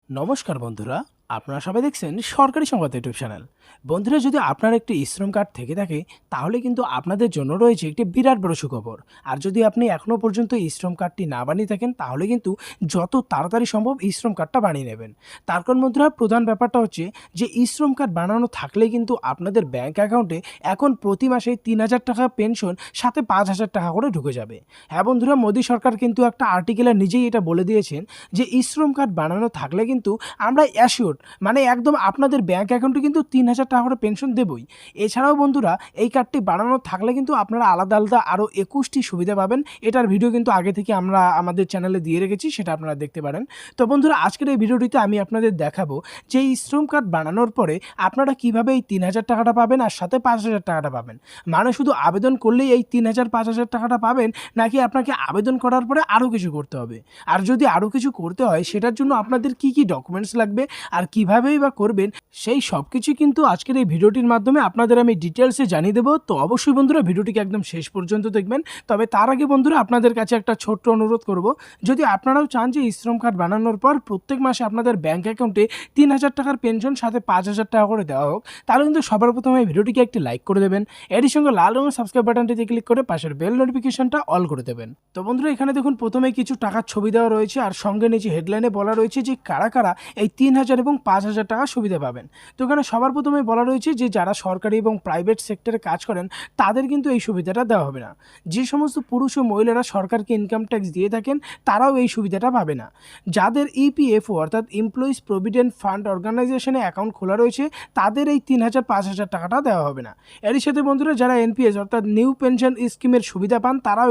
নমস্কার বন্ধুরা, আপনারা সবাই দেখছেন সরকারি সংবাদ ইউটিউব চ্যানেল। বন্ধুরা, যদি আপনার একটি শ্রম কার্ড থেকে থাকে তাহলে কিন্তু আপনাদের জন্য রয়েছে একটি বিরাট বড় সুখবর। আর যদি আপনি এখনও পর্যন্ত শ্রম কার্ডটি না বানিয়ে থাকেন তাহলে কিন্তু যত তাড়াতাড়ি সম্ভব শ্রম কার্ডটা বানিয়ে নেবেন। তার কারণ বন্ধুরা, প্রধান ব্যাপারটা হচ্ছে যে শ্রম কার্ড বানানো থাকলে কিন্তু আপনাদের ব্যাঙ্ক অ্যাকাউন্টে এখন প্রতি মাসে ৩,০০০ টাকা পেনশন, সাথে ৫,০০০ টাকা করে ঢুকে যাবে। হ্যাঁ বন্ধুরা, মোদী সরকার কিন্তু একটা আর্টিকেলে নিজেই এটা বলে দিয়েছেন যে শ্রম কার্ড বানানো থাকলে কিন্তু আমরা অ্যাসিওর, মানে একদম আপনাদের ব্যাঙ্ক অ্যাকাউন্টে কিন্তু ৩,০০০ টাকা করে পেনশন দেবই। এছাড়াও বন্ধুরা, এই কার্ডটি বানানো থাকলে কিন্তু আপনারা আলাদা আলাদা আরও ২১টি সুবিধা পাবেন। এটার ভিডিও কিন্তু আগে থেকে আমরা আমাদের চ্যানেলে দিয়ে রেখেছি, সেটা আপনারা দেখতে পারেন। তো বন্ধুরা, আজকের এই ভিডিওটিতে আমি আপনাদের দেখাবো যে এই শ্রম কার্ড বানানোর পরে আপনারা কীভাবে এই ৩,০০০ টাকাটা পাবেন আর সাথে ৫,০০০ টাকাটা পাবেন। মানে শুধু আবেদন করলেই এই ৩,০০০ ৫,০০০ টাকাটা পাবেন, নাকি আপনাকে আবেদন করার পরে আরও কিছু করতে হবে? আর যদি আরও কিছু করতে হয় সেটার জন্য আপনাদের কি কি ডকুমেন্টস লাগবে আর কীভাবেই বা করবেন, সেই সব কিছু কিন্তু আজকের এই ভিডিওটির মাধ্যমে আপনাদের আমি ডিটেলসে জানিয়ে দেবো। তো অবশ্যই বন্ধুরা, ভিডিওটিকে একদম শেষ পর্যন্ত দেখবেন। তবে তার আগে বন্ধুরা, আপনাদের কাছে একটা ছোট্ট অনুরোধ করব, যদি আপনারাও চান যে শ্রম কার্ড বানানোর পর প্রত্যেক মাসে আপনাদের ব্যাঙ্ক অ্যাকাউন্টে ৩,০০০ টাকার পেনশন সাথে ৫,০০০ টাকা করে দেওয়া হোক, তাহলে কিন্তু সবার প্রথমে এই ভিডিওটিকে একটি লাইক করে দেবেন। এরই সঙ্গে লাল রঙের সাবস্ক্রাইব বাটনটিতে ক্লিক করে পাশের বেল নোটিফিকেশনটা অল করে দেবেন। তো বন্ধুরা, এখানে দেখুন প্রথমে কিছু টাকার ছবি দেওয়া রয়েছে আর সঙ্গে নিচে হেডলাইনে বলা রয়েছে যে কারা কারা এই ৩,০০০ এবং ৫,০০০ টাকা সুবিধা পাবেন। তো এখানে সবার প্রথমে বলা রয়েছে যে যারা সরকারি এবং প্রাইভেট সেক্টরে কাজ করেন তাদের কিন্তু এই সুবিধাটা দেওয়া হবে না। যে সমস্ত পুরুষ ও মহিলারা সরকারকে ইনকাম ট্যাক্স দিয়ে থাকেন তারাও এই সুবিধাটা পাবে না। যাদের ইপিএফও অর্থাৎ এমপ্লয়িজ প্রভিডেন্ট ফান্ড অর্গানাইজেশনে অ্যাকাউন্ট খোলা রয়েছে তাদের এই ৩,০০০ ৫,০০০ টাকাটা দেওয়া হবে না। এরই সাথে বন্ধুরা, যারা এনপিএস অর্থাৎ নিউ পেনশন স্কিমের সুবিধা পান তারাও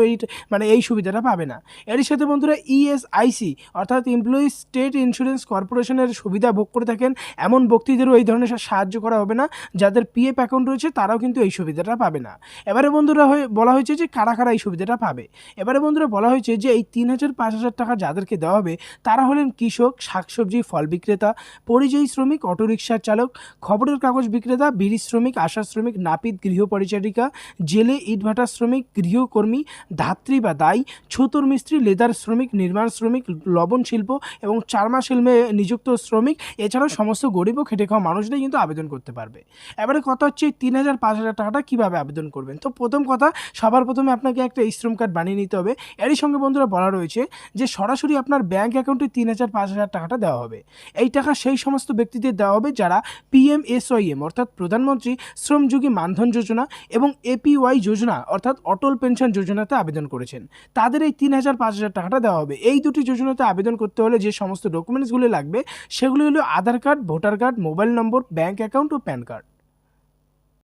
এই সুবিধাটা পাবে না। এরই সাথে বন্ধুরা, ইএসআইসি অর্থাৎ এমপ্লয়িজ স্টেট ইন্স্যুরেন্স কর্পোরেশনের সুবিধা ভোগ করে থাকেন এমন ব্যক্তিদেরও এই ধরনের সাহায্য করা হবে না। যাদের পিএফ অ্যাকাউন্ট রয়েছে তারাও কিন্তু এই সুবিধাটা পাবে না। এবারে বন্ধুরা, বলা হয়েছে যে কারা কারা এই সুবিধাটা পাবে। এবারে বন্ধুরা, বলা হয়েছে যে এই ৩,০০০ ৫,০০০ টাকা যাদেরকে দেওয়া হবে তারা হলেন কৃষক, শাকসবজি ফল বিক্রেতা, পরিযায়ী শ্রমিক, অটোরিকশার চালক, খবরের কাগজ বিক্রেতা, বিড়ি শ্রমিক, আশা শ্রমিক, নাপিত, গৃহ পরিচারিকা, জেলে, ইটভাটা শ্রমিক, গৃহকর্মী, ধাত্রী বা দাই, ছুতোর মিস্ত্রি, লেদার শ্রমিক, নির্মাণ শ্রমিক, লবণ শিল্প এবং চারমা শিল্পে নিযুক্ত শ্রমিক, এছাড়াও সমস্ত গরিব ও খেটে খাওয়া মানুষরাই কিন্তু আবেদন করতে পারবে। এবারে কথা হচ্ছে ৩,০০০ ৫,০০০ টাকাটা কীভাবে আবেদন করবেন। তো প্রথম কথা, সবার প্রথমে আপনাকে একটা শ্রম কার্ড বানিয়ে নিতে হবে। এরই সঙ্গে বন্ধুরা বলা রয়েছে যে সরাসরি আপনার ব্যাঙ্ক অ্যাকাউন্টে ৩,০০০ ৫,০০০ টাকাটা দেওয়া হবে। এই টাকা সেই সমস্ত ব্যক্তিদের দেওয়া হবে যারা পিএমএসওয়াইএম অর্থাৎ প্রধানমন্ত্রী শ্রমযোগী মানধন যোজনা এবং এপিওয়াই যোজনা অর্থাৎ অটল পেনশন যোজনাতে আবেদন করেছেন, তাদের এই ৩,০০০ ৫,০০০ টাকাটা দেওয়া হবে। এই দুটি যোজনাতে আবেদন করতে হলে যে সমস্ত ডকুমেন্টসগুলো লাগবে সেগুলি হলো Aadhaar card, voter card, mobile number, bank account ও প্যান কার্ড।